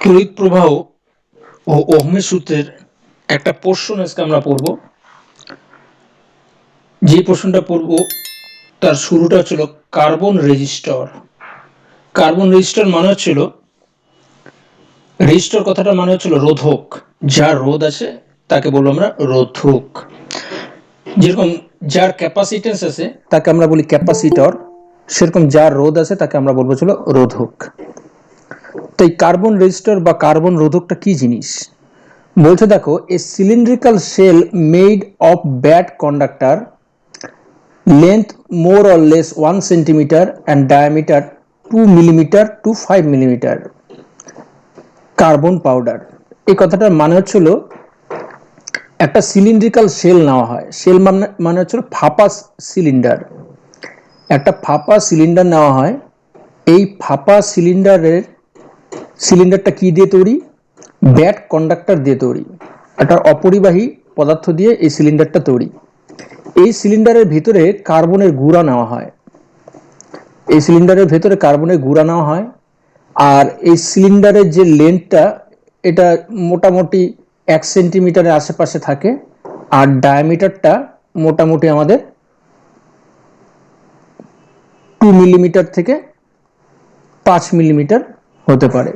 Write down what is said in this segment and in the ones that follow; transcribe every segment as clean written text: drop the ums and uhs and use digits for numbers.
তড়িৎ প্রবাহ ও ওহমের সূত্রের একটা পোর্শন আজকে আমরা পড়ব। যে পোর্শনটা পড়ব তার শুরুটা ছিল কার্বন রেজিস্টর। কার্বন রেজিস্টর মানে হচ্ছিল, রেজিস্টর কথাটা মানে হচ্ছিল রোধক। যার রোধ আছে তাকে বলবো আমরা রোধক। যেরকম যার ক্যাপাসিটেন্স আছে তাকে আমরা বলি ক্যাপাসিটর, সেরকম যার রোধ আছে তাকে আমরা বলবো ছিল রোধক। তো এই কার্বন রেজিস্টর বা কার্বন রোধকটা কি জিনিস বলছে, দেখো, a cylindrical shell made of bad conductor, length more or less 1 centimeter and diameter 2 millimeter to 5 millimeter, carbon powder. এই কথাটার মানে হচ্ছিল একটা সিলিন্ড্রিক্যাল শেল নেওয়া হয়। শেল মানে হচ্ছিল ফাঁপা সিলিন্ডার। একটা ফাঁপা সিলিন্ডার নেওয়া হয়। এই ফাঁপা সিলিন্ডারটা কি দিয়ে তৈরি? ব্যাড কন্ডাক্টর দিয়ে তৈরি, একটা অপরিবাহী পদার্থ দিয়ে এই সিলিন্ডারটা তৈরি। এই সিলিন্ডারের ভিতরে কার্বনের গুঁড়া নেওয়া হয়। এই সিলিন্ডারের ভেতরে কার্বনের গুঁড়া নেওয়া হয়। আর এই সিলিন্ডারের যে লেন্থটা, এটা মোটামুটি 1 সেন্টিমিটারের আশেপাশে থাকে। আর ডায়ামিটারটা মোটামুটি আমাদের 2 মিলিমিটার থেকে 5 মিলিমিটার হতে পারে।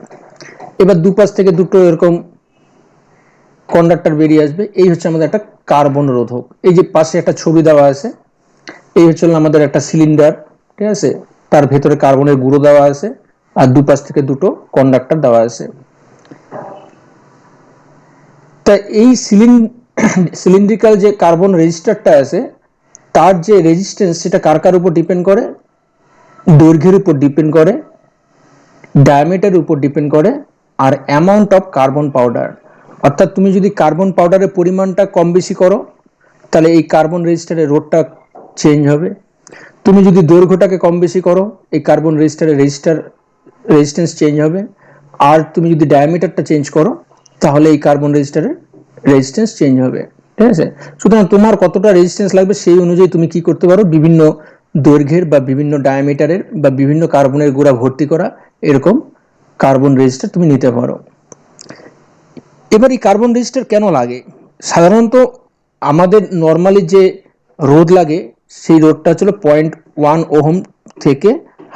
এবার দুপাশ থেকে দুটো এরকম কন্ডাক্টর বেরিয়ে আসবে। এই হচ্ছে আমাদের একটা কার্বন রোধক। এই যে পাশে একটা ছবি দেওয়া আছে, এই হচ্ছে আমাদের একটা সিলিন্ডার, ঠিক আছে? তার ভেতরে কার্বনের গুঁড়ো দেওয়া আছে আর দুপাশ থেকে দুটো কন্ডাক্টর দেওয়া আছে। তা এই সিলিন্ড্রিক্যাল যে কার্বন রেজিস্টারটা আছে, তার যে রেজিস্ট্যান্স সেটা কার কার উপর ডিপেন্ড করে? দৈর্ঘ্যের উপর ডিপেন্ড করে, ডায়ামিটারের উপর ডিপেন্ড করে, আর অ্যামাউন্ট অফ কার্বন পাউডার। অর্থাৎ তুমি যদি কার্বন পাউডারের পরিমাণটা কম বেশি করো, তাহলে এই কার্বন রেজিস্টারের রোধটা চেঞ্জ হবে। তুমি যদি দৈর্ঘ্যটাকে কম বেশি করো, এই কার্বন রেজিস্ট্যান্স চেঞ্জ হবে। আর তুমি যদি ডায়ামিটারটা চেঞ্জ করো, তাহলে এই কার্বন রেজিস্ট্যান্স চেঞ্জ হবে, ঠিক আছে? সুতরাং তোমার কতটা রেজিস্ট্যান্স লাগবে সেই অনুযায়ী তুমি কি করতে পারো, বিভিন্ন দৈর্ঘ্যের বা বিভিন্ন ডায়ামিটারের বা বিভিন্ন কার্বনের গুঁড়া ভর্তি করা এরকম কার্বন রেজিস্টার তুমি নিতে পারো। এবার এই কার্বন রেজিস্টার কেন লাগে? সাধারণত আমাদের নর্মালি যে রোধ লাগে সেই রোধটা হচ্ছিল 0.1 ওহম থেকে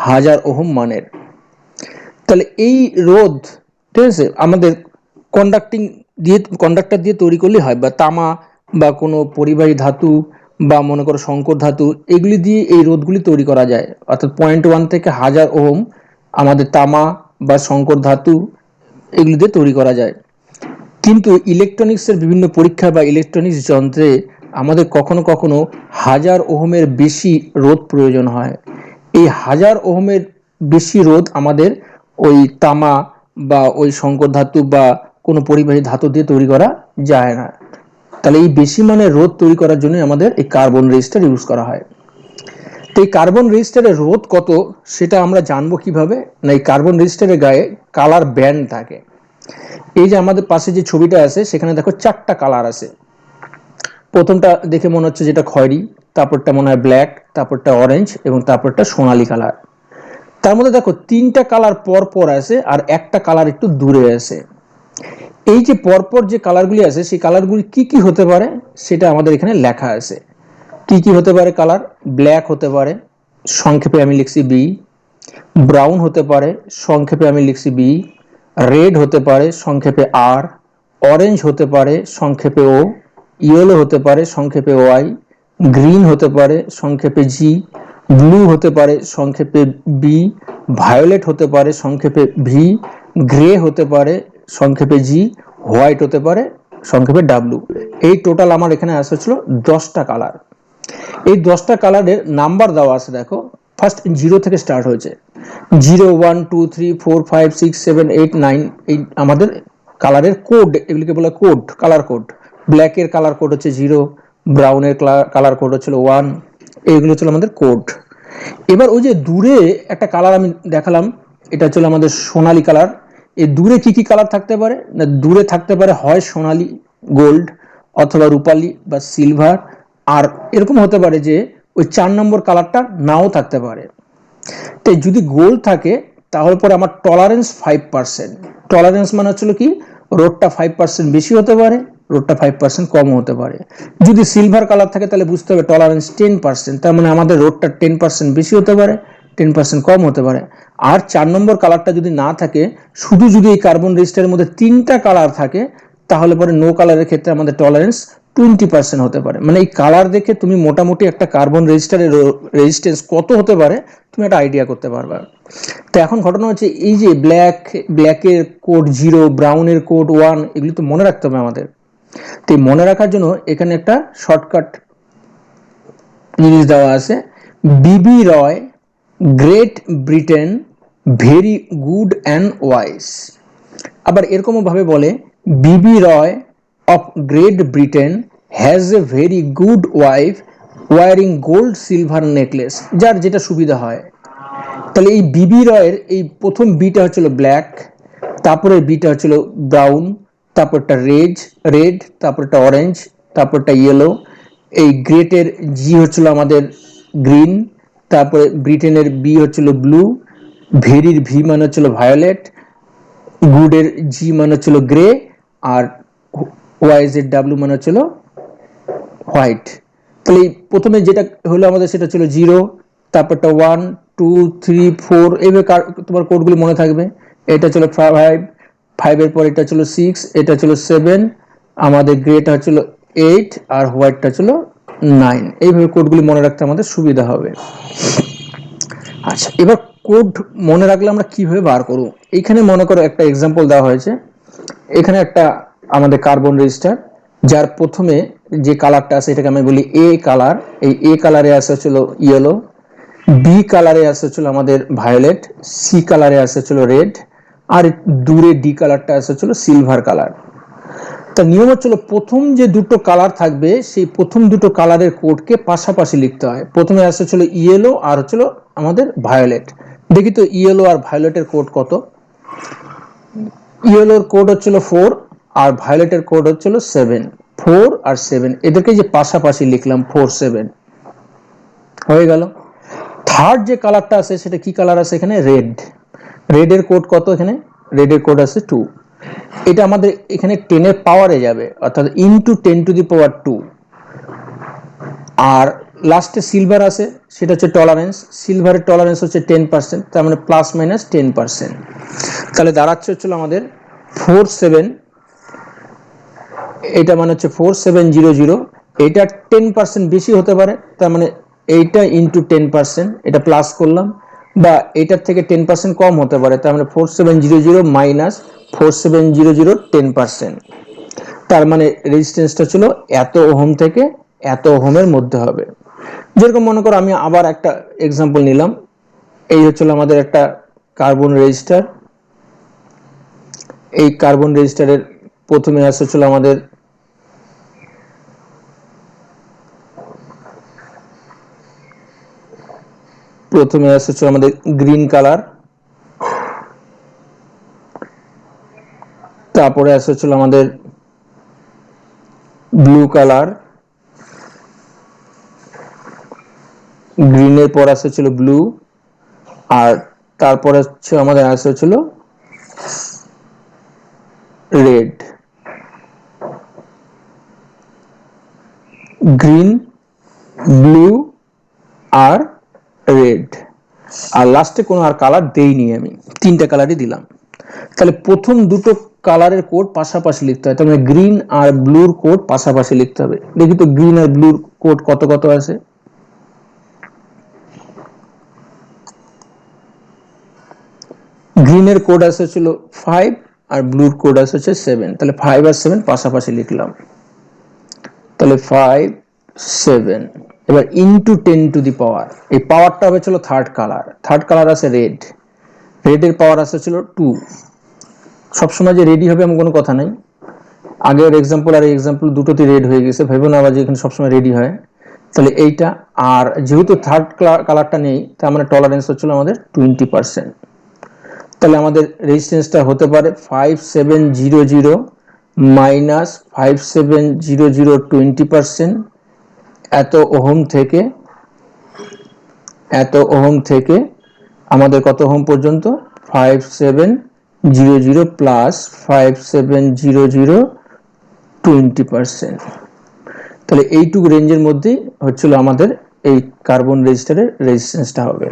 1000 ওহম মানের। তাহলে এই রোধ, ঠিক আছে, আমাদের কন্ডাক্টর দিয়ে তৈরি করলে হয়, বা তামা বা কোনো পরিবাহী ধাতু বা মনে করো সংকর ধাতু, এগুলি দিয়ে এই রোধগুলি তৈরি করা যায়। অর্থাৎ 0.1 থেকে 1000 ওহম আমাদের তামা বা সংকর ধাতু এগুলি দিয়ে তৈরি করা যায়। কিন্তু ইলেকট্রনিক্সের বিভিন্ন পরীক্ষা বা ইলেকট্রনিক্স যন্ত্রে আমাদের কখনো কখনো 1000 ওহমের বেশি রোধ প্রয়োজন হয়। এই 1000 ওহমের বেশি রোধ আমাদের ওই তামা বা ওই সংকর ধাতু বা কোনো পরিবাহী ধাতু দিয়ে তৈরি করা যায় না। তাহলে এই বেশি মানের রোধ তৈরি করার জন্য আমাদের এই কার্বন রেজিস্টার ইউজ করা হয়। তো এই কার্বন রেজিস্টারের রোধ কত সেটা আমরা জানবো কিভাবে? না, এই কার্বন রেজিস্টারের গায়ে কালার ব্যান্ড থাকে। এই যে আমাদের পাশে যে ছবিটা আছে সেখানে দেখো 4টা কালার আছে। প্রথমটা দেখে মনে হচ্ছে যেটা খয়েরি, তারপরটা মনে হয় ব্ল্যাক, তারপরটা অরেঞ্জ এবং তারপরটা সোনালী কালার। তার মধ্যে দেখো 3টা কালার পর পর আছে আর একটা কালার একটু দূরে আছে। এই যে পরপর যে কালারগুলি আছে সেই কালারগুলি কি কি হতে পারে সেটা আমাদের এখানে লেখা আছে। কি কি হতে পারে কালার? ব্ল্যাক হতে পারে, সংক্ষেপে আমি লিখছি বি। ব্রাউন হতে পারে, সংক্ষেপে আমি লিখছি বি। রেড হতে পারে, সংক্ষেপে আর। অরেঞ্জ হতে পারে, সংক্ষেপে ও। ইয়েলো হতে পারে, সংক্ষেপে ওয়াই। গ্রিন হতে পারে, সংক্ষেপে জি। ব্লু হতে পারে, সংক্ষেপে বি। ভায়োলেট হতে পারে, সংক্ষেপে ভি। গ্রে হতে পারে, সংক্ষেপে জি। হোয়াইট হতে পারে, সংক্ষেপে ডাব্লু। এই টোটাল আমার এখানে আসছিল 10টা কালার। এই 10টা কালারের নাম্বার দেওয়া আছে, দেখো। ফার্স্ট 0 থেকে স্টার্ট হয়েছে। 0, 1, 2, 3, 4, 5, 6, 7, 8, 9 এই আমাদের কালারের কোড, এগুলিকে বলা কোড, কালার কোড। ব্ল্যাকের কালার কোড হচ্ছে 0, ব্রাউনের কালার কোড হচ্ছিল 1। এইগুলো হচ্ছিল আমাদের কোড। এবার ওই যে দূরে একটা কালার আমি দেখালাম, এটা হচ্ছিল আমাদের সোনালী কালার। এই দূরে কি কি কালার থাকতে পারে? না, দূরে থাকতে পারে হয় সোনালী, গোল্ড, অথবা রূপালী বা সিলভার। আর এরকম হতে পারে যে ওই 4 নম্বর কালারটা নাও থাকতে পারে। তো যদি গোল্ড থাকে তাহলে পরে আমার টলারেন্স 5%। টলারেন্স মানে হচ্ছিল কি, রোডটা 5% বেশি হতে পারে, রোডটা 5% কম হতে পারে। যদি সিলভার কালার থাকে তাহলে বুঝতে হবে টলারেন্স 10%, তার মানে আমাদের রোডটা 10% বেশি হতে পারে, 10% কম হতে পারে। আর 4 নম্বর কালারটা যদি না থাকে, শুধু যদি এই কার্বন রেজিস্টারের মধ্যে 3টা কালার থাকে, তাহলে পরে নো কালারের ক্ষেত্রে আমাদের টলারেন্স 20% হতে পারে। মানে এই কালার দেখে তুমি মোটামুটি একটা কার্বন রেজিস্টারের রেজিস্ট্যান্স কত হতে পারে তুমি একটা আইডিয়া করতে পারবে। তো এখন ঘটনা হচ্ছে এই যে ব্ল্যাকের কোড 0, ব্রাউনের কোড 1, এগুলি তো মনে রাখতে হবে আমাদের। তো মনে রাখার জন্য এখানে একটা শর্টকাট জিনিস দেওয়া আছে, B B Roy, Great Britain, very good and wise. আবার এরকমও ভাবে বলে, B B Roy of Great Britain has a very good wife wearing gold silver necklace, যার যেটা সুবিধা হয়। তাহলে এই বিবি রয়ের এই প্রথম বিটা হচ্ছিল ব্ল্যাক, তারপরে বিটা হচ্ছিল ব্রাউন, তারপরটা রেড, তারপরটা অরেঞ্জ, তারপরটা ইয়েলো। এই গ্রেটের জি হচ্ছিল আমাদের গ্রিন, তারপরে ব্রিটেনের বি হচ্ছিল ব্লু, ভেরির ভি মানে হচ্ছিল ভায়োলেট, গুডের জি মানে হচ্ছিল গ্রে, আর ওয়াইজের ডাব্লু মানে হচ্ছিল হোয়াইট। তাহলে প্রথমে যেটা হলো আমাদের সেটা ছিল 0, তারপরটা 1, 2, 3, 4, এইভাবে তোমার কোডগুলি মনে থাকবে। এটা ছিল 5 এর পর এটা ছিল 6, এটা ছিল 7, আমাদের গ্রেটা ছিল 8, আর হোয়াইটটা ছিল 9। এইভাবে কোডগুলি মনে রাখতে আমাদের সুবিধা হবে। আচ্ছা, এবার কোড মনে রাখলে আমরা কিভাবে বার করব? এইখানে মনে করো একটা এক্সাম্পল দেওয়া হয়েছে। এখানে একটা আমাদের কার্বন রেজিস্টার, যার প্রথমে যে কালারটা আছে এটাকে আমি বলি এ কালার। এই এ কালারে আছে হচ্ছিল ইয়েলো, বি কালারে আছে হচ্ছিল আমাদের ভায়োলেট, সি কালারে আছে হচ্ছিল রেড, আর দূরে ডি কালারটা আছে হচ্ছিল সিলভার কালার। তা নিয়ম হচ্ছিল প্রথম যে দুটো কালার থাকবে সেই প্রথম দুটো কালারের কোডকে পাশাপাশি লিখতে হয়। প্রথমে আসছে হচ্ছিল ইয়েলো আর হচ্ছিল আমাদের ভায়োলেট। দেখি তো ইয়েলো আর ভায়োলেটের কোড কত। ইয়েলোর কোড হচ্ছিল 4 আর ভায়োলেটের কোড হচ্ছিল 7। 4 আর 7 এদেরকে যে পাশাপাশি লিখলাম 4, 7 হয়ে গেল। থার্ড যে কালারটা আছে সেটা কি কালার আছে এখানে? রেড। রেডের কোড কত এখানে? রেডের কোড আছে 2। এটা আমাদের এখানে 10 এর পাওয়ারে যাবে, অর্থাৎ ইনটু 10 টু দি পাওয়ার 2। আর লাস্টে সিলভার আছে, সেটা হচ্ছে টলারেন্স। সিলভারের টলারেন্স হচ্ছে 10%, তার মানে প্লাস মাইনাস 10%। তাহলে দাঁড়াচ্ছে হচ্ছিল আমাদের 4, 7, এটা মানে হচ্ছে 4700। এটা 10% বেশি হতে পারে, তার মানে এইটা ইন্টু 10%, এটা প্লাস করলাম, বা এটার থেকে 10% কম হতে পারে, তার মানে 4700 মাইনাস 4700 10%। তার মানে রেজিস্ট্যান্সটা ছিল এত ওহম থেকে এত ওহমের মধ্যে হবে। যেরকম মনে করো আমি আবার একটা এক্সাম্পল নিলাম। এই হচ্ছিল আমাদের একটা কার্বন রেজিস্টার। এই কার্বন রেজিস্টারের প্রথমে আসছিল আমাদের গ্রিন কালার, তারপরে আসছিল আমাদের ব্লু কালার, গ্রিনের পর আসছিল ব্লু, আর তারপরে হচ্ছে আমাদের আসছিল রেড। গ্রিন, ব্লু আর রেড, আর লাস্টে কোনো আর কালার দেইনি আমি, 3টা কালারই দিলাম। তাহলে প্রথম দুটো কালারের কোড পাশাপাশি লিখতে হয়, তার মানে গ্রিন আর ব্লুর কোড পাশাপাশি লিখতে হবে। দেখি তো গ্রিন আর ব্লুর কোড কত কত আছে। গ্রিনের কোড আছে ছিল 5 আর ব্লুর কোড আছে হচ্ছে 7। তাহলে 5 আর 7 পাশাপাশি লিখলাম, তাহলে 5, 7। এবার ইনটু 10 টু দি পাওয়ার, এই পাওয়ারটা হবে ছিল থার্ড কালার আছে রেড। রেডের পাওয়ার আছে ছিল 2। সবসময় যে রেডি হবে এমন কোনো কথা নাই। আগের এক্সাম্পল আর এক্সাম্পল দুটোতে রেড হয়ে গেছে, ভেবো না আবার যে এখানে সবসময় রেডি হয়। তাহলে এইটা, আর যেহেতু থার্ড কালারটা নেই তার মানে টলারেন্স হচ্ছিল আমাদের 20%। তাহলে আমাদের রেজিস্ট্যান্সটা হতে পারে 5700 মাইনাস 5700 20%, এত ওহম থেকে আমাদের কত ওহম পর্যন্ত? 5700 প্লাস 5700 20%। তাহলে এইটুকু রেঞ্জের মধ্যেই হচ্ছিল আমাদের এই কার্বন রেজিস্টারের রেজিস্ট্যান্সটা হবে।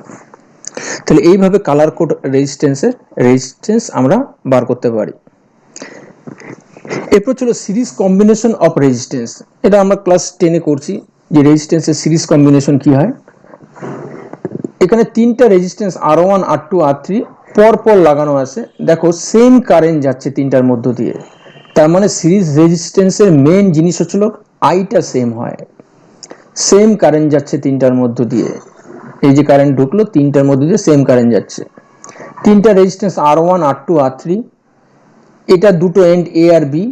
তাহলে এইভাবে কালার কোড রেজিস্ট্যান্স আমরা বার করতে পারি। এরপর ছিল সিরিজ কম্বিনেশন অফ রেজিস্ট্যান্স। এটা আমরা ক্লাস 10-এ করছি যে রেজিস্ট্যান্সের সিরিজ কম্বিনেশন কি হয়। এখানে তিনটা রেজিস্ট্যান্স R1 R2 R3 পরপর লাগানো আছে। দেখো সেম কারেন্ট যাচ্ছে তিনটার মধ্য দিয়ে, তার মানে সিরিজ রেজিস্ট্যান্সের মেইন জিনিস হচ্ছিল আইটা সেম হয়, সেম কারেন্ট যাচ্ছে তিনটার মধ্য দিয়ে। এই যে কারেন্ট ঢুকলো তিনটার মধ্য দিয়ে সেম কারেন্ট যাচ্ছে। তিনটা রেজিস্ট্যান্স R1 R2 R3, এটা দুটো এন্ড এ আর বি।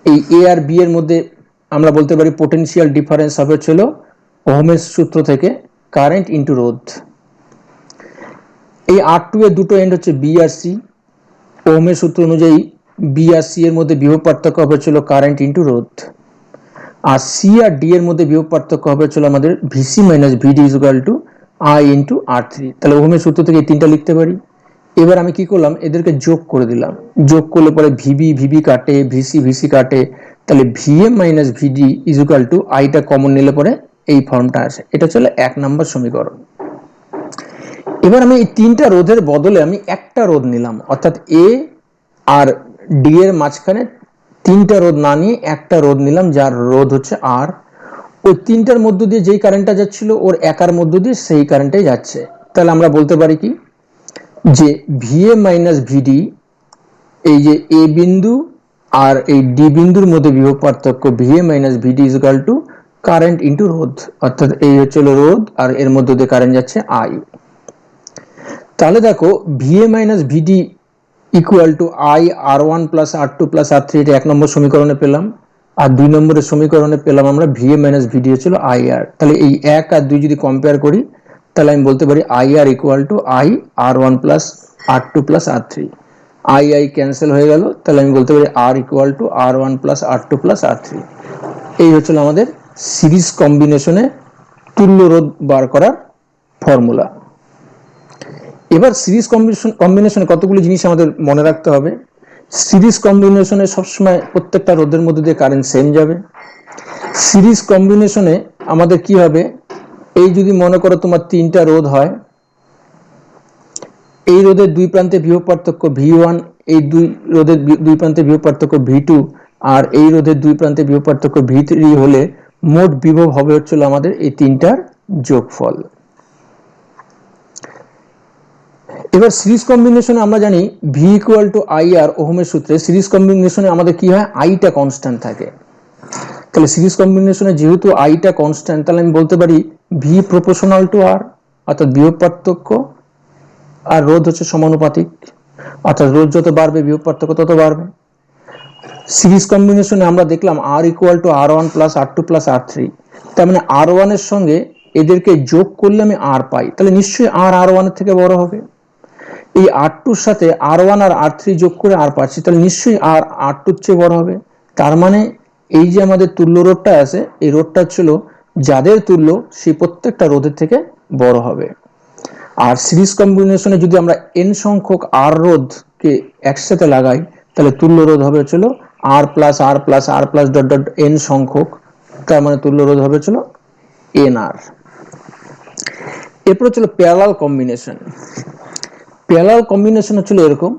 এই এ আর বি এর মধ্যে আমরা বলতে পারি পোটেনশিয়াল ডিফারেন্স হবে ছিল ওহমের সূত্র থেকে কারেন্ট ইন্টু রোধ। এই R2 এর দুটো এন্ড হচ্ছে বি আর সি। ওহমের সূত্র অনুযায়ী বি আর সি এর মধ্যে বিভব পার্থক্য হবে ছিল কারেন্ট ইন্টু রোধ। আর সি আর ডি এর মধ্যে বিভব পার্থক্য হবে ছিল আমাদের VC minus VD equal to I into R3। তাহলে ওহমের সূত্র থেকে এই তিনটা লিখতে পারি। এবার আমি কি করলাম, এদেরকে যোগ করে দিলাম। যোগ করলে পরে ভিবি কাটে, ভিসি কাটে, তাহলে VM minus VD equal to আইটা কমন নিলে পরে এই ফর্মটা আসে। এটা চলে 1 নম্বর সমীকরণ। এবার আমি এই তিনটা রোধের বদলে আমি একটা রোধ নিলাম, অর্থাৎ এ আর ডি এর মাঝখানে তিনটা রোধ না নিয়ে একটা রোধ নিলাম, যার রোধ হচ্ছে আর। ওই তিনটার মধ্য দিয়ে যেই কারেন্টটা যাচ্ছিল ওর একার মধ্য দিয়ে সেই কারেন্টটাই যাচ্ছে। তাহলে আমরা বলতে পারি কি যে ভিএ মাইনাস ভিডি, এই যে এ বিন্দু আর এই ডি বিন্দুর মধ্যে বিভব পার্থক্য VA minus VD equal to current into রোধ, অর্থাৎ এই হচ্ছে রোধ আর এর মধ্যে দিয়ে কারেন্ট যাচ্ছে আই। তাহলে দেখো VA minus VD equal to I R1 plus R2 plus R3, এটা 1 নম্বর সমীকরণে পেলাম। আর 2 নম্বরের সমীকরণে পেলাম আমরা ভিএ মাইনাস ভিডি হচ্ছিল আই আর। তাহলে এই 1 আর 2 যদি কম্পেয়ার করি তাহলে আমি বলতে পারি I R equal to I R1 plus R2 plus R3। I cancel হয়ে গেল, তাহলে আমি বলতে পারি R equal to R1 plus R2 plus R3। এই হচ্ছিল আমাদের সিরিজ কম্বিনেশনে তুল্য রোধ বার করার ফর্মুলা। এবার সিরিজ কম্বিনেশনে কতগুলো জিনিস আমাদের মনে রাখতে হবে। সিরিজ কম্বিনেশনে সবসময় প্রত্যেকটা রোধের মধ্যে দিয়ে কারেন্ট সেম যাবে। সিরিজ কম্বিনেশনে আমাদের কি হবে, এই যদি মনে করো তোমার তিনটা রোধ হয়, এই রোধের দুই প্রান্তে বিভব পার্থক্য V1, এই দুই রোধের দুই প্রান্তে বিভব পার্থক্য V2, আর এই রোধের দুই প্রান্তে বিভব পার্থক্য V3 হলে মোট বিভব হবে হচ্ছিল আমাদের এই তিনটার যোগফল। এবার সিরিজ কম্বিনেশনে আমরা জানি ভি ইকুয়াল টু আই আর ওহমের সূত্রে সিরিজ কম্বিনেশনে আমাদের কি হয়, আইটা কনস্ট্যান্ট থাকে। তাহলে সিরিজ কম্বিনেশনে যেহেতু আইটা কনস্ট্যান্ট, তাহলে আমি বলতে পারি ভি প্রপোর্শনাল টু আর, অর্থাৎ বিভব পার্থক্য আর রোধ হচ্ছে সমানুপাতিক, অর্থাৎ রোধ যত বাড়বে বিভব পার্থক্য তত বাড়বে। সিরিজ কম্বিনেশনে আমরা দেখলাম R equal to R1 plus R2 plus R3, তার মানে R1 এর সঙ্গে এদেরকে যোগ করলে আমি আর পাই, তাহলে নিশ্চয়ই আর R1 এর থেকে বড় হবে। এই R2 এর সাথে R1 আর R3 যোগ করে আর পাচ্ছি, তাহলে নিশ্চয়ই আর R2 এর চেয়ে বড় হবে। তার মানে এই যে আমাদের তুল্য রোধটা আছে, এই রোধটা ছিল যাদের তুল্য সেই প্রত্যেকটা রোধের থেকে বড় হবে। আর সিরিজ কম্বিনেশনে যদি আমরা n সংখ্যক আর রোধকে একসাথে লাগাই তাহলে তুল্য রোধ হবে ছিল আর প্লাস আর প্লাস আর প্লাস ডট ডট n সংখ্যক, তার মানে তুল্য রোধ হবে ছিল NR। এরপর ছিল প্যারালাল কম্বিনেশন। প্যারালাল কম্বিনেশন হচ্ছিল এরকম,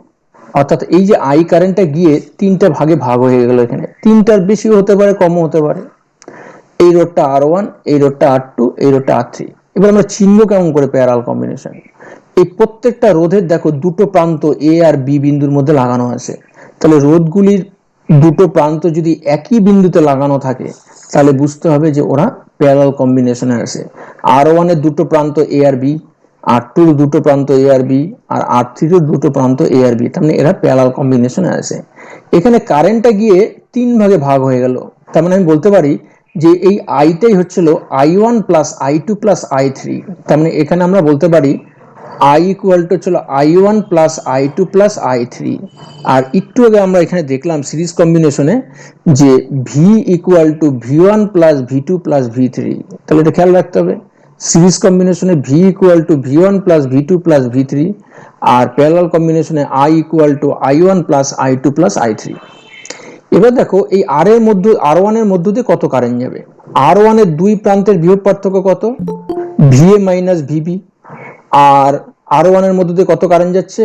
অর্থাৎ এই যে আই কারেন্টটা গিয়ে তিনটা ভাগে ভাগ হয়ে গেল, এখানে তিনটার বেশি হতে পারে কমও হতে পারে। এই রোধটা R1, এই রোধটা R2, এই রোধটা R3। এবার আমরা চিহ্ন কেমন করে প্যারালাল কম্বিনেশন, এই প্রত্যেকটা রোধের দেখো দুটো প্রান্ত এ আর বি বিন্দুর মধ্যে লাগানো আছে। তাহলে রোধগুলির দুটো প্রান্ত যদি একই বিন্দুতে লাগানো থাকে তাহলে বুঝতে হবে যে ওরা প্যারালাল কম্বিনেশনে আছে। R1 এর দুটো প্রান্ত এ আর বি, R2 এর দুটো প্রান্ত এ আর বি, আর R3 এর দুটো প্রান্ত এ আর বি, তার মানে এরা প্যারালাল কম্বিনেশনে আছে। এখানে কারেন্টটা গিয়ে তিন ভাগে ভাগ হয়ে গেল, তার মানে আমি বলতে পারি যে এই আইটাই হচ্ছিল I1 plus I2 plus I3। তার মানে এখানে আমরা বলতে পারি I ইকুয়াল টু ছিল I1 plus I2 plus I3। আর একটু আগে আমরা এখানে দেখলাম সিরিজ কম্বিনেশনে যে V equal to V1 plus V2 plus V3। তাহলে এটা খেয়াল রাখতে হবে, সিরিজ কম্বিনেশনে V equal to V one plus V two plus V three, আর প্যারালাল কম্বিনেশনে I equal to I one plus I two plus I three. এবার দেখো এই আর এর মধ্যে আর ওয়ান এর মধ্য দিয়ে কত কারেন্ট যাবে। আর ওয়ান এর দুই প্রান্তের বিভব পার্থক্য কত, ভিএ মাইনাস ভিবি। আর আর ওয়ান এর মধ্যে দিয়ে কত কারেন্ট যাচ্ছে,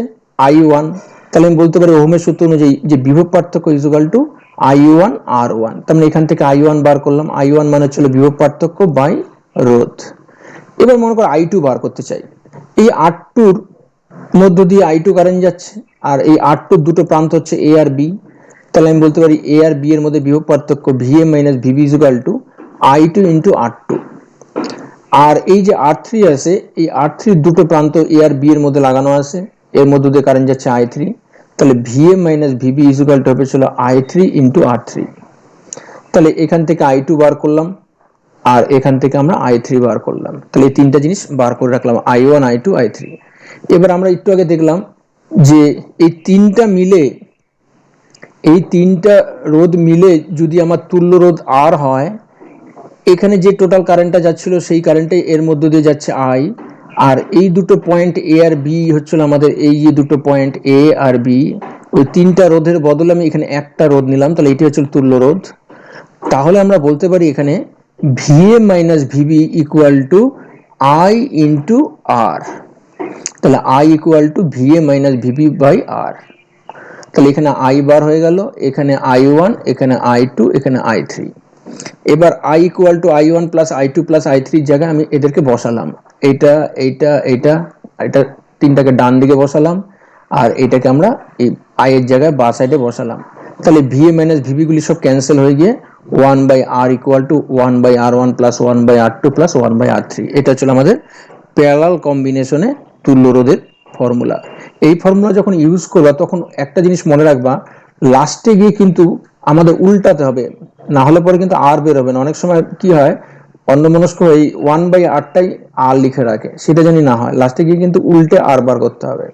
আই ওয়ান। তাহলে আমি বলতে পারি ওহমের সূত্র অনুযায়ী যে বিভব পার্থক্য is equal to I one R one. তার মানে এখান থেকে আই ওয়ান বার করলাম, আই ওয়ান মানে হচ্ছিল বিভব পার্থক্য বাই রোধ। এবার মনে করো আই টু বার করতে চাই। এই আর টুর মধ্য দিয়ে আই টু কারেন্ট যাচ্ছে, আর এই আর টুর দুটো প্রান্ত হচ্ছে এ আর বি। তাহলে আমি বলতে পারি এ আর বি এর মধ্যে বিভব পার্থক্য VA minus VB is equal to I two into R two. আর এই যে আর থ্রি আছে, এই আর থ্রির দুটো প্রান্ত এ আর বি এর মধ্যে লাগানো আছে, এর মধ্যে দিয়ে কারেন্ট যাচ্ছে আই থ্রি। তাহলে VA minus VB is equal to হবে ছিল I three into R three. তাহলে এখান থেকে আই টু বার করলাম, আর এখান থেকে আমরা আই থ্রি বার করলাম। তাহলে এই তিনটা জিনিস বার করে রাখলাম, I one I two I three. এবার আমরা একটু আগে দেখলাম যে এই তিনটা রোধ মিলে যদি আমার তুল্য রোধ আর হয়, এখানে যে টোটাল কারেন্টটা যাচ্ছিল সেই কারেন্টে এর মধ্য দিয়ে যাচ্ছে আই। আর এই দুটো পয়েন্ট এ আর বি হচ্ছিল আমাদের, এই যে দুটো পয়েন্ট এ আর বি, ওই তিনটা রোধের বদলে আমি এখানে একটা রোধ নিলাম, তাহলে এটি হচ্ছে তুল্য রোধ। তাহলে আমরা বলতে পারি এখানে V A minus V B equal to I into R. তাহলে I equal to V A minus V B by R. তাহলে এখানে আই বার হয়ে গেল, এখানে আই ওয়ান, এখানে আই টু, এখানে আই থ্রি। এবার I equal to I one plus I two plus I থ্রির জায়গায় আমি এদেরকে বসালাম, এইটা এইটা এইটা এটা তিনটাকে ডান দিকে বসালাম, আর এটাকে আমরা এই আই এর জায়গায় বা সাইডে বসালাম। তাহলে ভিএ মাইনাস ভিবি গুলি সব ক্যান্সেল হয়ে গিয়ে one by R equal to one by R one plus one by R two plus one by R three. এটা হচ্ছে আমাদের প্যারালাল কম্বিনেশনে তুল্য রোধের ফর্মুলা। এই ফর্মুলা যখন ইউজ করবা তখন একটা জিনিস মনে রাখবা, লাস্টে গিয়ে কিন্তু আমাদের উল্টাতে হবে, না হলে পরে কিন্তু আর বের হবে না। অনেক সময় কি হয়, অন্যমনস্ক এই ওয়ান বাই আরটাই আর লিখে রাখে, সেটা জানি না হয়, লাস্টে গিয়ে কিন্তু উল্টে আর বার করতে হবে।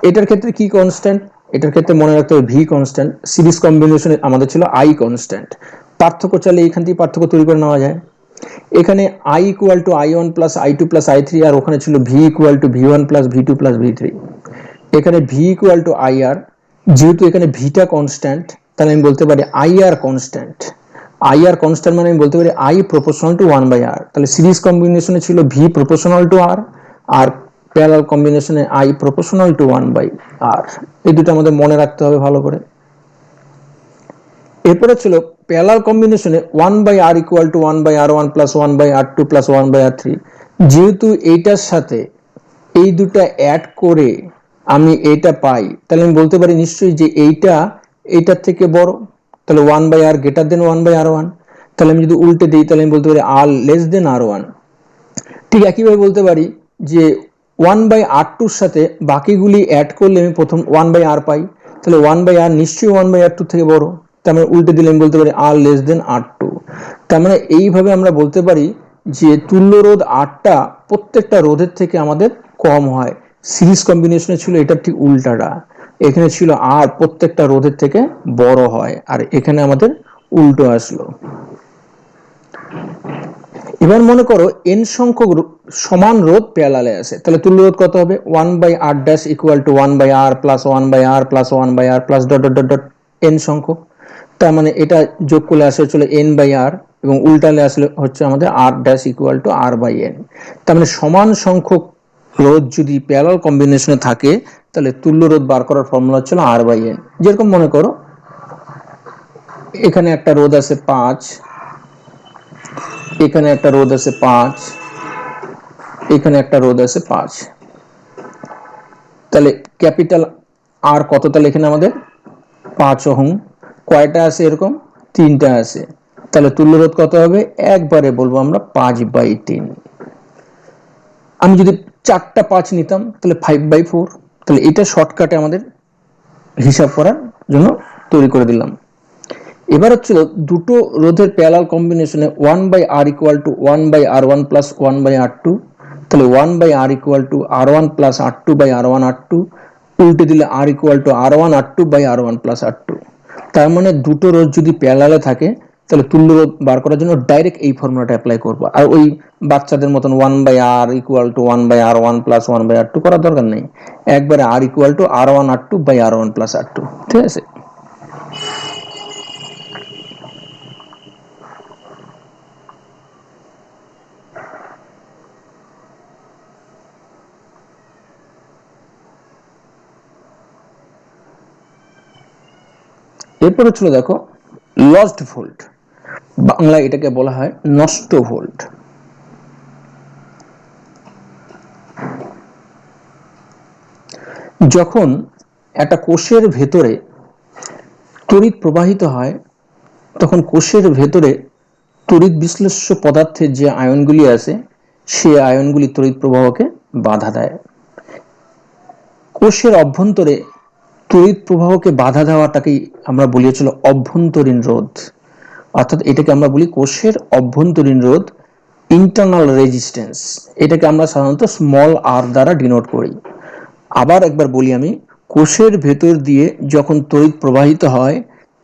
এটার ক্ষেত্রে কি কনস্ট্যান্ট, এটার ক্ষেত্রে মনে রাখতে হবে ভি কনস্ট্যান্ট। সিরিজ কম্বিনেশনে আমাদের ছিল আই কনস্ট্যান্ট। পার্থক্য চাইলে এখান থেকে পার্থক্য তৈরি করে নেওয়া যায়। এখানে I equal to I one plus I two plus I three, আর ওখানে ছিল V equal to V one plus V two plus V three. এখানে V equal to I R, যেহেতু এখানে ভিটা কনস্ট্যান্ট, তাহলে আমি বলতে পারি I R constant. I R constant মানে আমি বলতে পারি I proportional to one by R. তাহলে সিরিজ কম্বিনেশনে ছিল ভি প্রপোর্শনাল টু আর, আর প্যারালাল কম্বিনেশনে I proportional to one by R. এই দুটো আমাদের মনে রাখতে হবে ভালো করে। এরপরে ছিল প্যারালাল কম্বিনেশনে one by R equal to one by R one plus one by R two plus one by R three. যেহেতু এইটার সাথে এই দুটা অ্যাড করে আমি এইটা পাই, তাহলে আমি বলতে পারি নিশ্চয়ই যে এইটার থেকে বড়, তাহলে one by R greater than one by R one. তাহলে আমি যদি উল্টে দিই, তাহলে আমি বলতে পারি আর লেস দেন আর ওয়ান। ঠিক একইভাবে বলতে পারি যে ওয়ান বাই আর টুর সাথে বাকিগুলি অ্যাড করলে আমি প্রথম ওয়ান বাই আর পাই, তাহলে ওয়ান বাই আর নিশ্চয়ই ওয়ান বাই আর টু থেকে বড়। তার মানে উল্টে দিলে আমি বলতে পারি আর লেস দেন আর টু। তার মানে এইভাবে আমরা বলতে পারি যে তুল্য রোধ আরটা প্রত্যেকটা রোধের থেকে আমাদের কম হয়। সিরিজ কম্বিনেশনে ছিল এটা ঠিক উল্টাটা, এখানে ছিল আর প্রত্যেকটা রোধের থেকে বড় হয়, আর এখানে আমাদের উল্টো আসলো। এবার মনে করো এন সংখ্যক সমান রোধ প্যারালালে আছে, তাহলে তুল্য রোধ কত হবে, one by R dash equal to one by R plus one by R plus one by R plus dot dot dot dot N সংখ্যক। তার মানে এটা যোগ করলে আসে হচ্ছিল এন বাই আর, এবং উল্টালে আসলে হচ্ছে আমাদের R dash equal to R by N. তার মানে সমান সংখ্যক রোধ যদি প্যারালাল কম্বিনেশনে থাকে, তাহলে তুল্য রোধ বার করার ফর্মুলা হচ্ছিল আর বাই এন। যেরকম মনে করো এখানে একটা রোধ আছে 5, এখানে একটা রোধ আছে 5, এখানে একটা রোধ আছে 5। তাহলে ক্যাপিটাল আর কত, তাহলে এখানে আমাদের 5 ওহম। কয়টা আছে এরকম, 3টা আছে। তাহলে তুল্য রোধ কত হবে, একবারে বলবো আমরা 5/3। আমি যদি 4টা 5 নিতাম তাহলে 5/4। তাহলে এটা শর্টকাটে আমাদের হিসাব করার জন্য তৈরি করে দিলাম। এবার হচ্ছিল দুটো রোধের প্যারালাল কম্বিনেশনে one by R equal to one by R one plus one by R two. তাহলে one by R equal to R one plus R two by R one R two. উল্টে দিলে R equal to R one R two by R one plus R two. তার মানে দুটো রোধ যদি প্যারালালে থাকে তাহলে তুল্য রোধ বার করার জন্য ডাইরেক্ট এই ফর্মুলাটা অ্যাপ্লাই করবো, আর ওই বাচ্চাদের মতন 1/r equal to 1/r1 plus 1/r2 করার দরকার নেই, একবারে r equal to r1r2/r1 plus r2। ঠিক আছে, এরপর হচ্ছিল দেখো লস্ট ভোল্ট, বাংলা এটাকে বলা হয় নষ্ট ভোল্ট। যখন একটা কোষের ভেতরে তড়িৎ প্রবাহিত হয় তখন কোষের ভেতরে তড়িৎ বিশ্লেষ্য পদার্থের যে আয়নগুলি আছে সেই আয়নগুলি তড়িৎ প্রবাহকে বাধা দেয়। কোষের অভ্যন্তরে তড়িৎ প্রবাহকে বাধা দেওয়াটাকেই আমরা বলি হচ্ছিল অভ্যন্তরীণ রোধ, অর্থাৎ এটাকে আমরা বলি কোষের অভ্যন্তরীণ রোধ, ইন্টারনাল রেজিস্ট্যান্স। এটাকে আমরা সাধারণত স্মল আর দ্বারা ডিনোট করি। আবার একবার বলি আমি, কোষের ভেতর দিয়ে যখন তড়িৎ প্রবাহিত হয়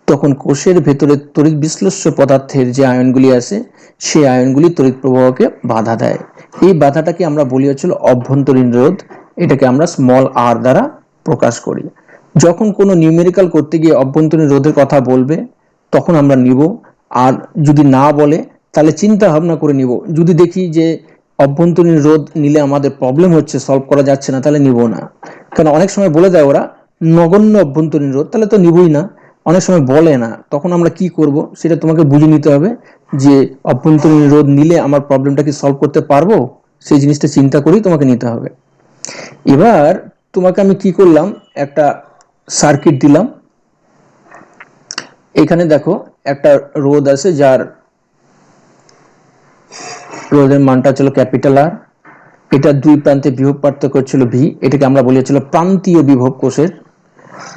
তখন কোষের ভেতরে তড়িৎ বিশ্লেষ্য পদার্থের যে আয়নগুলি আছে সেই আয়নগুলি তড়িৎ প্রবাহকে বাধা দেয়। এই বাধাটাকে আমরা বলি হচ্ছিল অভ্যন্তরীণ রোধ, এটাকে আমরা স্মল আর দ্বারা প্রকাশ করি। যখন কোনো নিউমেরিক্যাল করতে গিয়ে অভ্যন্তরীণ রোধের কথা বলবে তখন আমরা নিব, আর যদি না বলে তাহলে চিন্তা ভাবনা করে নিব। যদি দেখি যে অভ্যন্তরীণ রোধ নিলে আমাদের প্রবলেম হচ্ছে, সলভ করা যাচ্ছে না, তাহলে নিব না। কারণ অনেক সময় বলে দেয় ওরা নগণ্য অভ্যন্তরীণ রোধ, তাহলে তো নিবই না। অনেক সময় বলে না, তখন আমরা কি করব সেটা তোমাকে বুঝে নিতে হবে যে অভ্যন্তরীণ রোধ নিলে আমার প্রবলেমটা কি সলভ করতে পারবো, সেই জিনিসটা চিন্তা করেই তোমাকে নিতে হবে। এবার তোমাকে আমি কি করলাম, একটা সার্কিট দিলাম। এখানে দেখো একটা রোধ আছে যার রোধের মানটা ছিল ক্যাপিটাল আর, এটা দুই প্রান্তে বিভব পার্থক্য ছিল ভি, এটাকে আমরা বলেছিল প্রান্তীয় বিভব কোষের।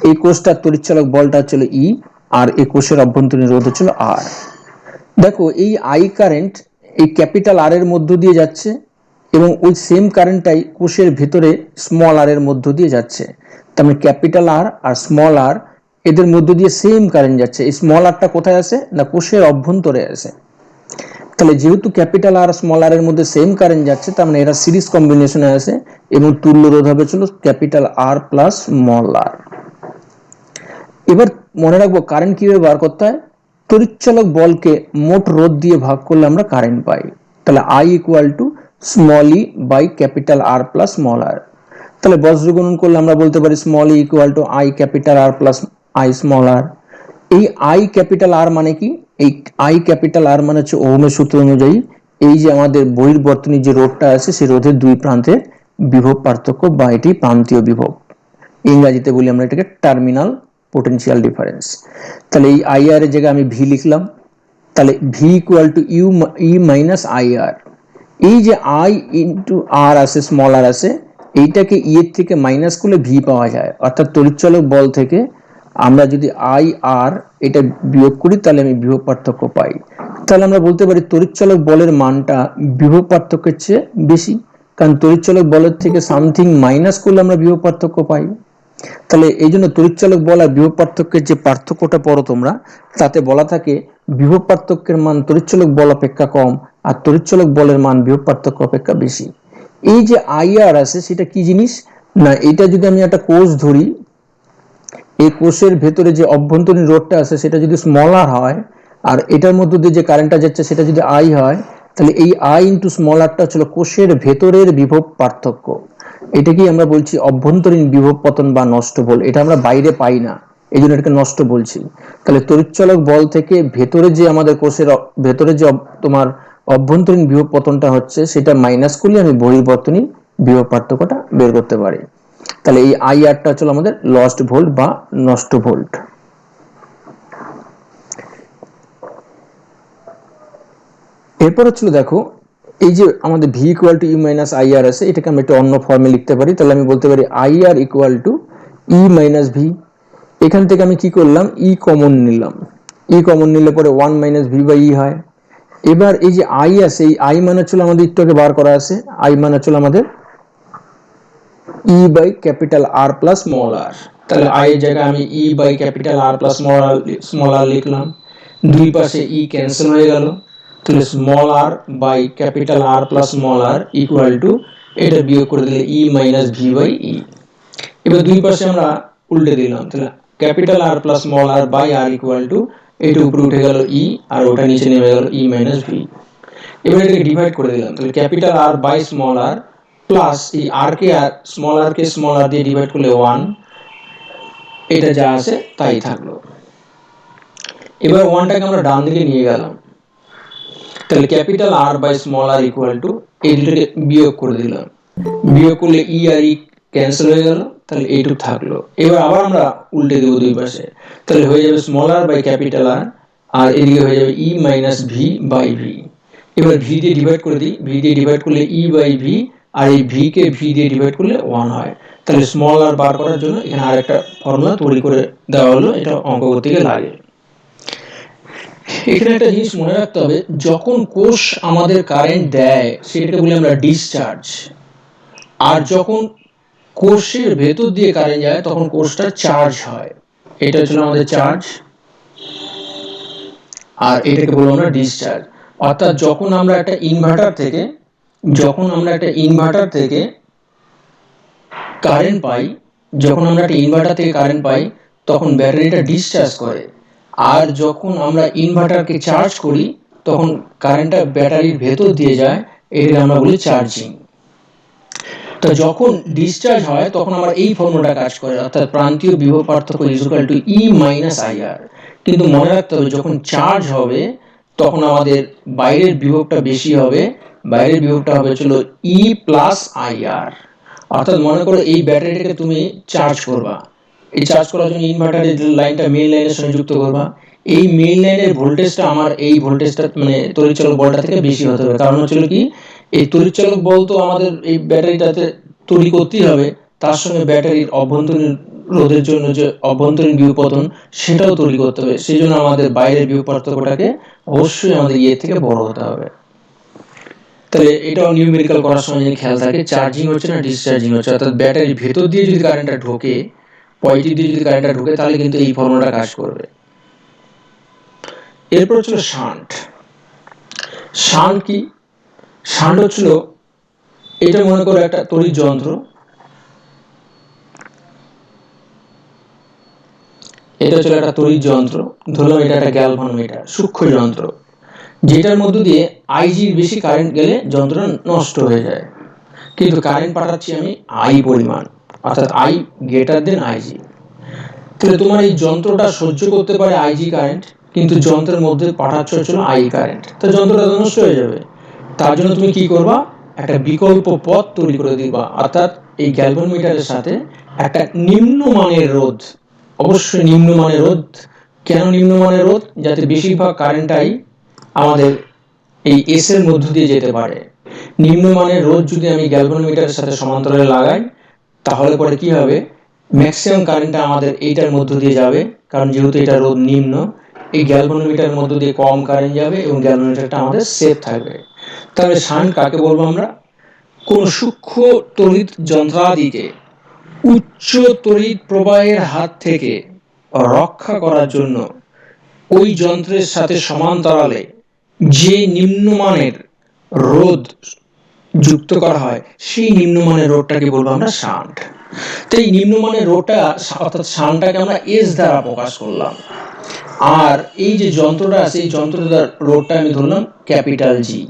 এই কোষটার তড়িৎচালক বলটা ছিল ই, আর এই কোষের অভ্যন্তরীণ রোধ ছিল আর। দেখো এই আই কারেন্ট এই ক্যাপিটাল আর এর মধ্য দিয়ে যাচ্ছে এবং ওই সেম কারেন্টটাই কোষের ভেতরে স্মল আর এর মধ্য দিয়ে যাচ্ছে। তার মানে ক্যাপিটাল আর আর স্মল আর এদের মধ্য দিয়ে সেম কারেন্ট যাচ্ছে। এই স্মল আরটা কোথায় আছে না কোষের অভ্যন্তরে আছে। তাহলে যেহেতু ক্যাপিটাল আর স্মল আর এর মধ্যে সেম কারেন্ট যাচ্ছে তার মানে এরা সিরিজ কম্বিনেশনে আছে এবং তুল্য রোধ হবে ছিল capital R plus small r. এবার মনে রাখবো কারেন্ট কিভাবে বার করতে হয়, তড়িৎচালক বলকে মোট রোধ দিয়ে ভাগ করলে আমরা কারেন্ট পাই। তাহলে I equal to small e by capital R plus small r. তাহলে বজ্র গুণন করলে আমরা বলতে পারি small e equal to I capital R plus I small r. এই আই ক্যাপিটাল আর মানে কি, এই আই ক্যাপিটাল আর মানে হচ্ছে ওহমের সূত্র অনুযায়ী এই যে আমাদের বহির্বর্তনী যে রোধটা আছে সেই রোধের দুই প্রান্তের বিভব পার্থক্য বা এটি প্রান্তীয় বিভব, ইংরেজিতে বলি আমরা এটাকে টার্মিনাল পোটেনশিয়াল ডিফারেন্স। তাহলে এই আই আর এর জায়গায় আমি ভি লিখলাম, তাহলে V equal to U e minus I r. এই যে আই ইন্টু আর আছে স্মল আর আছে, এইটাকে ই এর থেকে মাইনাস করলে ভি পাওয়া যায়, অর্থাৎ তড়িৎচালক বল থেকে আমরা যদি আই আর এটা বিয়োগ করি তাহলে আমি বিভব পার্থক্য পাই। তাহলে আমরা বলতে পারি তড়িৎচালক বলের মানটা বিভব পার্থক্যের চেয়ে বেশি, কারণ তড়িৎচালক বলের থেকে সামথিং মাইনাস করলে আমরা বিভব পার্থক্য পাই। তাহলে এই জন্য তড়িৎচালক বল আর বিভব পার্থক্যের যে পার্থক্যটা পড়ো তোমরা, তাতে বলা থাকে বিভব পার্থক্যের মান তড়িৎচালক বল অপেক্ষা কম আর তড়িৎচালক বলের মান বিভব পার্থক্য অপেক্ষা বেশি। এই যে আই আর আছে সেটা কি জিনিস না, এটা যদি আমি একটা কোষ ধরি, এই কোষের ভেতরে যে অভ্যন্তরীণ রোধটা আছে সেটা যদি স্মল আর হয় আর এটার মধ্যে দিয়ে যে কারেন্টটা যাচ্ছে সেটা যদি আই হয়, তাহলে এই আই ইন্টু স্মল আরটা ছিল কোষের ভেতরের বিভব পার্থক্য। এটাকেই আমরা বলছি অভ্যন্তরীণ বিভব পতন বা নষ্ট বল। এটা আমরা বাইরে পাই না, এই জন্য এটাকে নষ্ট বলছি। তাহলে তড়িৎচালক বল থেকে ভেতরে যে আমাদের কোষের ভেতরে যে তোমার অভ্যন্তরীণ বিভব পতনটা হচ্ছে সেটা মাইনাস করলে আমি বহির্বর্তনী বিভব পার্থক্যটা বের করতে পারি। তাহলে এই আই আরটা হচ্ছে আমাদের লস্ট ভোল্ট বা নষ্ট ভোল্ট। এরপর হচ্ছিল দেখো এই যে আমাদের V equal to E minus I r আছে, এটাকে আমি একটা অন্য ফর্মে লিখতে পারি। তাহলে আমি বলতে পারি I R equal to E minus V. এখান থেকে আমি কি করলাম, ই কমন নিলাম, ই কমন নিলে পরে 1 মাইনাস ভি বাই ই হয়। এবার এই যে আই আছে, এই আই মানে হচ্ছিল আমাদের একটু আগে বার করা আছে, আই মানে হচ্ছিল আমাদের e by capital R plus small r. তাহলে আই এর জায়গায় আমি e by capital R plus small r লিখলাম। দুই পাশে ই ক্যান্সেল হয়ে গেল, তাহলে small r by capital R plus small r equal to এটা বিয়োগ করে দিলে e minus V by e. এবার দুই পাশে আমরা উল্টে দিলাম, তাহলে capital R plus small r by R equal to এটা উপরে উঠে গেল ই আর ওটা নিচে নেমে গেল ই মাইনাস ভি। এবার এটাকে ডিভাইড করে দিলাম, তাহলে capital R by small R plus এই আর কে আর স্মল আর দিয়ে ডিভাইড করলে 1, এটা যা আছে তাই থাকলো। এবার 1টাকে আমরা ডান দিকে নিয়ে গেলাম, তাহলে capital R by small r equal to এই দুটোকে বিয়োগ করে দিলাম, বিয়োগ করলে ই আর ই ক্যান্সেল হয়ে গেল, তাহলে এইটুকু থাকলো। এবার আবার আমরা উল্টে দেবো দুই পাশে, তাহলে হয়ে যাবে small r by capital R, আর এদিকে হয়ে যাবে e minus V by V. এবার ভি দিয়ে ডিভাইড করে দিই, ভি দিয়ে ডিভাইড করলে ই বাই ভি, আর এই ভি কে ভি দিয়ে ডিভাইড করলে 1 হয়। তাহলে স্মল আর বার করার জন্য এখানে আরেকটা ফর্মুলা তৈরি করে দেওয়া হলো, এটা অঙ্ক করতে গিয়ে লাগে। এখানে একটা জিনিস মনে রাখতে হবে, যখন কোষ আমাদের কারেন্ট দেয় সেটাকে বলি আমরা ডিসচার্জ, আর যখন কোষের ভেতর দিয়ে কারেন্ট যায় তখন কোষটা চার্জ হয়। এটা হচ্ছে আমাদের চার্জ, আর এটাকে বলবো আমরা ডিসচার্জ। অর্থাৎ যখন আমরা একটা ইনভার্টার থেকে কারেন্ট পাই, তখন ব্যাটারিটা ডিসচার্জ করে, আর যখন আমরা ইনভার্টারকে চার্জ করি তখন কারেন্টটা ব্যাটারির ভেতর দিয়ে যায়, এটাকে আমরা বলি চার্জিং। তো যখন ডিসচার্জ হয় তখন আমরা এই ফর্মুলাটা কাজ করে, অর্থাৎ প্রান্তীয় বিভব পার্থক্য equal to E minus IR. কিন্তু মনে রাখতে হবে যখন চার্জ হবে তখন আমাদের বাইরের বিভবটা বেশি হবে, বাইরের বিভবটা হবে চলো ই প্লাস আইআর। অর্থাৎ মনে করো এই ব্যাটারিটাকে তুমি চার্জ করবা, এই চার্জ করার জন্য ইনভার্টারের লাইনটা মেইন লাইনের সঙ্গে যুক্ত করবা, এই মেইন লাইনের ভোল্টেজটা আমার এই ভোল্টেজটা মানে তড়িৎচালক বলটা থেকে বেশি হতে হবে। কারণ হচ্ছিল কি, এই তড়িৎচালক বল তো আমাদের এই ব্যাটারিটাতে তৈরি করতেই হবে, তার সঙ্গে ব্যাটারির অভ্যন্তরীণ রোধের জন্য যে অভ্যন্তরীণ বিভবপতন সেটাও তৈরি করতে হবে। সেই জন্য আমাদের বাইরের বিভব পার্থক্যটাকে অবশ্যই আমাদের ইয়ে থেকে বড় হতে হবে। তাহলে এটাও নিউমেরিক্যাল করার সময় যদি খেয়াল থাকে চার্জিং হচ্ছে না ডিসচার্জিং হচ্ছে, অর্থাৎ ব্যাটারির ভেতর দিয়ে যদি কারেন্টটা ঢোকে, পজিটিভ দিয়ে যদি কারেন্টটা ঢোকে তাহলে কিন্তু এই ফর্মুলাটা কাজ করবে। এরপর হচ্ছিল শান্ট। শান্ট কি? শান্ট হচ্ছিল, এটা মনে করো একটা তড়িৎ যন্ত্র, এটা হচ্ছে একটা তড়িৎ যন্ত্র, ধরলাম এটা একটা গ্যালভানোমিটার, সূক্ষ্ম যন্ত্র, যেটার মধ্য দিয়ে আইজির বেশি কারেন্ট গেলে যন্ত্রটা নষ্ট হয়ে যায়, কিন্তু কারেন্ট পাঠাচ্ছি আমি আই পরিমাণ, অর্থাৎ আই গ্রেটার দেন আইজি। তাহলে তোমার এই যন্ত্রটা সহ্য করতে পারে আইজি কারেন্ট, কিন্তু যন্ত্রের মধ্যে পাঠাচ্ছ হচ্ছিল আই কারেন্ট, তো যন্ত্রটা নষ্ট হয়ে যাবে। তার জন্য তুমি কি করবা, একটা বিকল্প পথ তৈরি করে দিবা, অর্থাৎ এই গ্যালভানোমিটারের সাথে একটা নিম্নমানের রোধ, অবশ্যই নিম্নমানের রোধ। কেন নিম্নমানের রোধ? যাতে বেশিরভাগ কারেন্টটাই আমাদের এই এস এর মধ্য দিয়ে যেতে পারে। নিম্নমানের রোধ যদি আমি গ্যালভানোমিটারের সাথে সমান্তরালে লাগাই তাহলে পরে কি হবে, ম্যাক্সিমাম কারেন্টটা আমাদের এইটার মধ্য দিয়ে যাবে, কারণ যেহেতু এটা রোধ নিম্ন, এই গ্যালভানোমিটারের মধ্য দিয়ে কম কারেন্ট যাবে এবং গ্যালভানোমিটারটা আমাদের সেফ থাকবে। তাহলে শান্ট কাকে বলবো আমরা? কোন সূক্ষ্ম তড়িৎ যন্ত্রাদিকে উচ্চ তড়িৎ প্রবাহের হাত থেকে রক্ষা করার জন্য ওই যন্ত্রের সাথে সমান্তরালে যে নিম্নমানের রোধ যুক্ত করা হয় সেই নিম্নমানের রোধটাকে বলবো আমরা শান্ট। তো এই নিম্নমানের রোধটা অর্থাৎ শান্টটাকে আমরা এস দ্বারা প্রকাশ করলাম, আর এই যে যন্ত্রটা আছে এই যন্ত্রটার রোধটা আমি ধরলাম ক্যাপিটাল জি।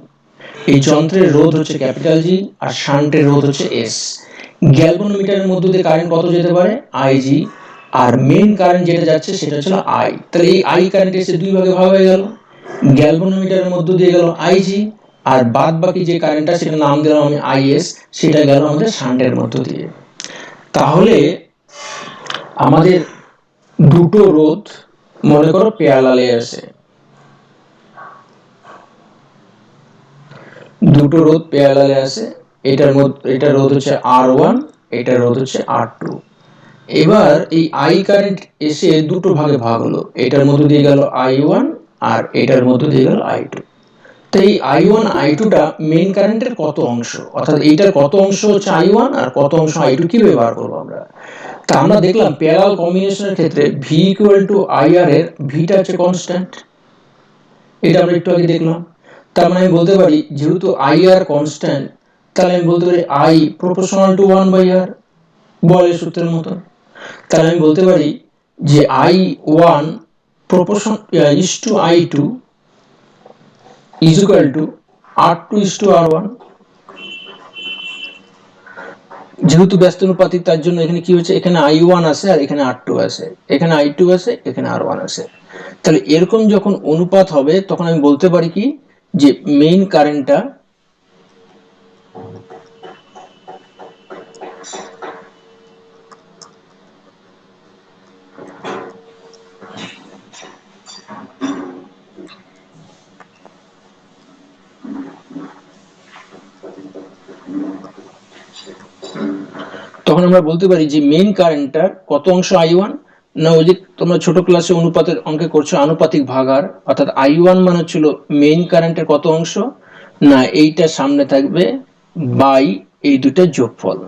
এই যন্ত্রের রোধ হচ্ছে ক্যাপিটাল জি আর শান্টের রোধ হচ্ছে এস। গ্যালভানোমিটারের মধ্য দিয়ে কারেন্ট কত যেতে পারে, আইজি, আর মেইন কারেন্ট যেটা যাচ্ছে সেটা হচ্ছে আই। তাহলে এই আই কারেন্ট এসে দুই ভাগে ভাগ হয়ে গেল, গ্যালভানোমিটারের মধ্য দিয়ে গেল আইজি, আর বাদ বাকি যে কারেন্টটা সেটা নাম দিলাম আমি আইএস, সেটা গেল আমাদের শান্টের মধ্য দিয়ে। তাহলে আমাদের দুটো রোধ মনে করো প্যারালালে আছে, দুটো রোধ প্যারালালে আছে, এটার মধ্যে এটা রোধ হচ্ছে R1, এটা রোধ হচ্ছে R2। এবার এই আই কারেন্ট এসে দুটো ভাগে ভাগ হলো, এটার মধ্যে দিয়ে গেল I1 আর এটার মধ্যে দিয়ে গেল I2। তো এই I1 I2টা মেইন কারেন্টের কত অংশ, অর্থাৎ এইটার কত অংশ হচ্ছে I1 আর কত অংশ I2 কি ব্যবহার করব আমরা। তা আমরা দেখলাম প্যারালাল কম্বিনেশনের ক্ষেত্রে V ইকুয়াল টু IR এর ভিটা হচ্ছে কনস্ট্যান্ট, এটা আমরা একটু আগে দেখলাম। তার মানে আমি বলতে পারি যেহেতু আই আর কনস্ট্যান্ট, তাহলে আমি বলতে পারি আই প্রপোর্শনাল টু 1/r, বলের সূত্রের মতো। তাহলে আমি বলতে পারি যে I1 proportion is to I2 is equal to R2 is to R1। যেহেতু ব্যস্তানুপাতিক তার জন্য এখানে কি হচ্ছে, এখানে I1 আছে আর এখানে R2 আছে, এখানে I2 আছে এখানে R1 আছে। তাহলে এরকম যখন অনুপাত হবে তখন আমি বলতে পারি কি যে মেইন কারেন্টটা তখন আমরা বলতে পারি যে মেইন কারেন্টটার কত অংশ I1 না, ওই যে তোমরা ছোট ক্লাসে অনুপাতের অঙ্কে করছো আনুপাতিক ভাগার, অর্থাৎ I1 মানে ছিল মেইন কারেন্টের কত অংশ না, এইটা সামনে থাকবে বাই এই দুটার যোগফল।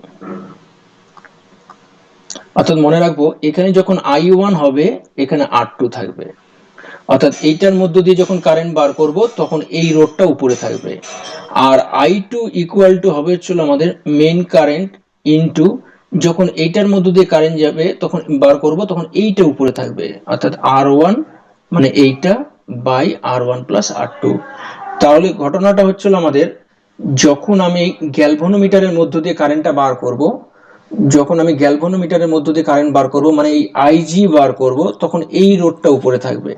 অর্থাৎ মনে রাখবো এখানে যখন I1 হবে এখানে R2 থাকবে, অর্থাৎ এইটার মধ্য দিয়ে যখন কারেন্ট বার করব তখন এই রোডটা উপরে থাকবে, আর I2 ইকুয়াল টু হবে হচ্ছে আমাদের মেইন কারেন্ট ইনটু যখন এইটার মধ্য দিয়ে কারেন্ট যাবে তখন বার করব তখন এইটা উপরে থাকবে, অর্থাৎ R1 মানে এইটা বাই R1 প্লাস R2। তাহলে ঘটনাটা হচ্ছিল আমাদের যখন আমি গ্যালভানোমিটারের মধ্য দিয়ে কারেন্টটা বার করব, যখন আমি গ্যালভানোমিটারের মধ্য দিয়ে কারেন্ট বার করব মানে এই আইজি বার করব তখন এই রোডটা উপরে থাকবে,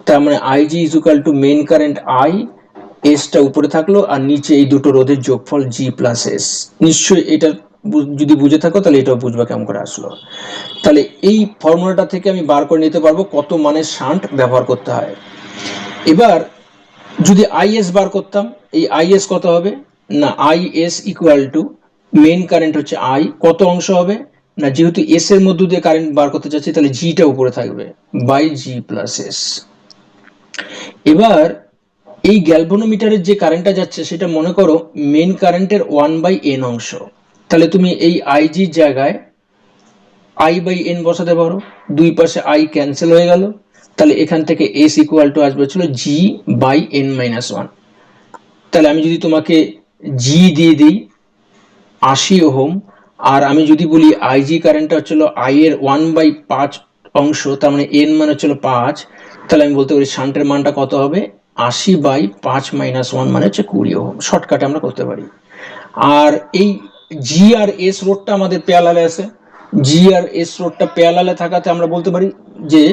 তার মানে I g is equal to main current I, এসটা উপরে থাকলো আর নিচে এই দুটো রোধের যোগফল জি প্লাস এস। নিশ্চয়ই এটা যদি বুঝে থাকো তাহলে এটাও বুঝবা কেমন করে আসলো। তাহলে এই ফর্মুলাটা থেকে আমি বার করে নিতে পারবো কত মানের শান্ট ব্যবহার করতে হয়। এবার যদি আইএস বার করতাম, এই আইএস কত হবে না, is equal to main current হচ্ছে আই, কত অংশ হবে না, যেহেতু এস এর মধ্য দিয়ে কারেন্ট বার করতে চাচ্ছি তাহলে জিটা উপরে থাকবে বাই জি প্লাস এস। এবার এই গ্যালভানোমিটারের যে কারেন্টটা যাচ্ছে সেটা মনে করো মেইন কারেন্টের 1/n অংশ, তাহলে তুমি এই আইজির জায়গায় I/n বসাতে পারো, দুই পাশে I ক্যান্সেল হয়ে গেল, তাহলে এখান থেকে S ইকুয়াল টু আসবে ছিল G/n-1। তাহলে আমি যদি তোমাকে G দিয়ে দিই 80 ওহম, আর আমি যদি বলি আইজি কারেন্টটা হচ্ছিল I এর 1/5 অংশ, তার মানে n মানে হচ্ছিল 5, তাহলে আমি বলতে পারি শান্টের মানটা কত হবে 80/5 - 1 মানে হচ্ছে 20 ওহম। শর্টকাটে আমরা করতে পারি। আর এই জি আর এস রোডটা আমাদের প্যারালালে আছে, জি আর এস রোডটা প্যারালালে থাকাতে আমরা বলতে পারি যে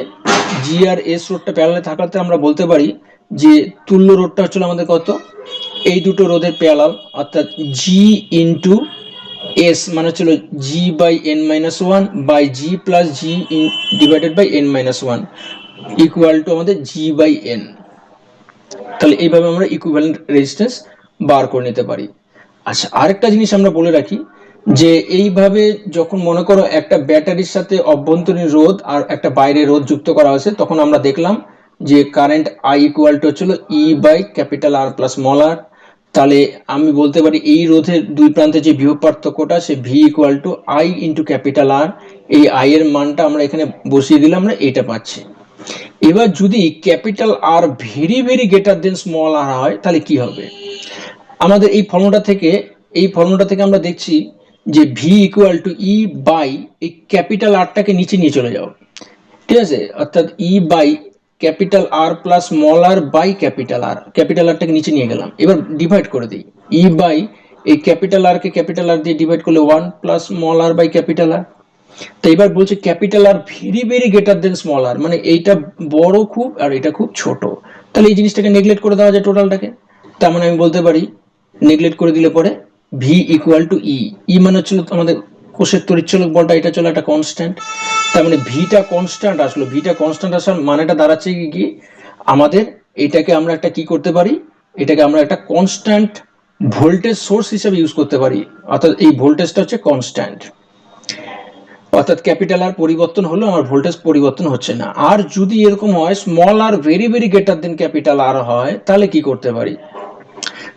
জি আর এস রোডটা প্যারালালে থাকাতে আমরা বলতে পারি যে তুল্য রোডটা হচ্ছিল আমাদের কত, এই দুটো রোধের প্যারালাল, অর্থাৎ জি ইন্টু এস মানে হচ্ছিল G/n-1 by G plus G divided by n-1 equal to আমাদের G/n। তাহলে এইভাবে আমরা ইকুইভ্যালেন্ট রেজিস্ট্যান্স বার করে নিতে পারি। আচ্ছা, আরেকটা জিনিস আমরা বলে রাখি যে এইভাবে যখন মনে করো একটা ব্যাটারির সাথে অভ্যন্তরীণ রোধ আর একটা বাইরের রোধ যুক্ত করা হয়েছে তখন আমরা দেখলাম যে কারেন্ট আই ইকুয়াল টু হচ্ছিল e by capital R plus small r. তাহলে আমি বলতে পারি এই রোধের দুই প্রান্তে যে বিভব পার্থক্যটা সে V equal to I into capital R, এই আই এর মানটা আমরা এখানে বসিয়ে দিলাম, আমরা এটা পাচ্ছি। এবার যদি capital R very very greater than small r হয় তাহলে কি হবে, আমাদের এই ফর্মুলাটা থেকে আমরা দেখছি যে V equal to e by এই ক্যাপিটাল আরটাকে নিচে নিয়ে চলে যাও, ঠিক আছে, অর্থাৎ e by capital R plus small r by capital আরটাকে নিচে নিয়ে গেলাম, এবার ডিভাইড করে দিই ই বাই এই ক্যাপিটাল আর কে ক্যাপিটাল আর দিয়ে ডিভাইড করলে 1 plus small r by capital R. তো এবার বলছে capital R very very greater than small r, মানে এইটা বড় খুব আর এটা খুব ছোট, তাহলে এই জিনিসটাকে নেগলেক্ট করে দেওয়া যায় টোটালটাকে। তার মানে আমি বলতে পারি নেগলেক্ট করে দিলে পরে ভি ইকুয়াল টু ই, ই মানে হচ্ছিল আমাদের কোষের তড়িৎচলক বলটা, এটা ছিল একটা কনস্ট্যান্ট, তার মানে ভিটা কনস্ট্যান্ট আসলো, ভিটা কনস্ট্যান্ট আসার মানেটা দাঁড়াচ্ছে কি আমাদের এটাকে আমরা একটা কি করতে পারি, এটাকে আমরা একটা কনস্ট্যান্ট ভোল্টেজ সোর্স হিসেবে ইউজ করতে পারি, অর্থাৎ এই ভোল্টেজটা হচ্ছে কনস্ট্যান্ট, অর্থাৎ ক্যাপিটাল আর পরিবর্তন হলো আমার ভোল্টেজ পরিবর্তন হচ্ছে না। আর যদি এরকম হয় small r very very greater than capital R হয় তাহলে কি করতে পারি,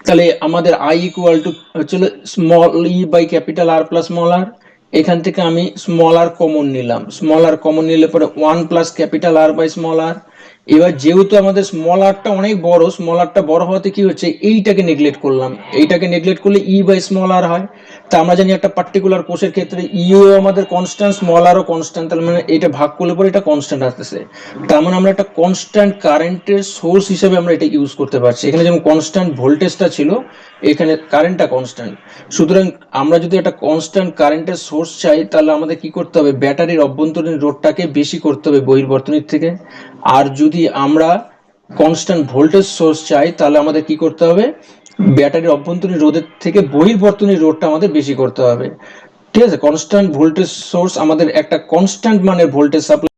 তাহলে আমাদের আই ইকুয়াল টু হচ্ছিল small e by capital R plus small r, এখান থেকে আমি স্মল আর কমন নিলাম, স্মল আর কমন নিলে পরে 1 plus capital R by small r, এবার যেহেতু আমাদের স্মল আরটা অনেক বড়, স্মল আরটা বড় হওয়াতে কি হচ্ছে, এইটাকে নেগলেক্ট করলাম, এইটাকে নেগলেক্ট করলে ই বাই স্মল আর হয়। তা আমরা জানি একটা পার্টিকুলার কোষের ক্ষেত্রে ইও আমাদের কনস্ট্যান্ট, স্মল আরও কনস্ট্যান্ট, তার মানে এটা ভাগ করলে পরে এটা কনস্ট্যান্ট আসতেছে। তার মানে আমরা একটা কনস্ট্যান্ট কারেন্টের সোর্স হিসেবে আমরা এটা ইউজ করতে পারছি। এখানে যেমন কনস্ট্যান্ট ভোল্টেজটা ছিল, এখানে কারেন্টটা কনস্ট্যান্ট। সুতরাং আমরা যদি একটা কনস্ট্যান্ট কারেন্টের সোর্স চাই, তাহলে আমাদের কি করতে হবে, ব্যাটারির অভ্যন্তরীণ রোধটাকে বেশি করতে হবে বহির্বর্তনীর থেকে। আর যদি আমরা কনস্ট্যান্ট ভোল্টেজ সোর্স চাই, তাহলে আমাদের কি করতে হবে, ব্যাটারির অভ্যন্তরীণ রোধের থেকে বহির্বর্তনীর রোধটা আমাদের বেশি করতে হবে। ঠিক আছে, কনস্ট্যান্ট ভোল্টেজ সোর্স আমাদের একটা কনস্ট্যান্ট মানের ভোল্টেজ সাপ্লাই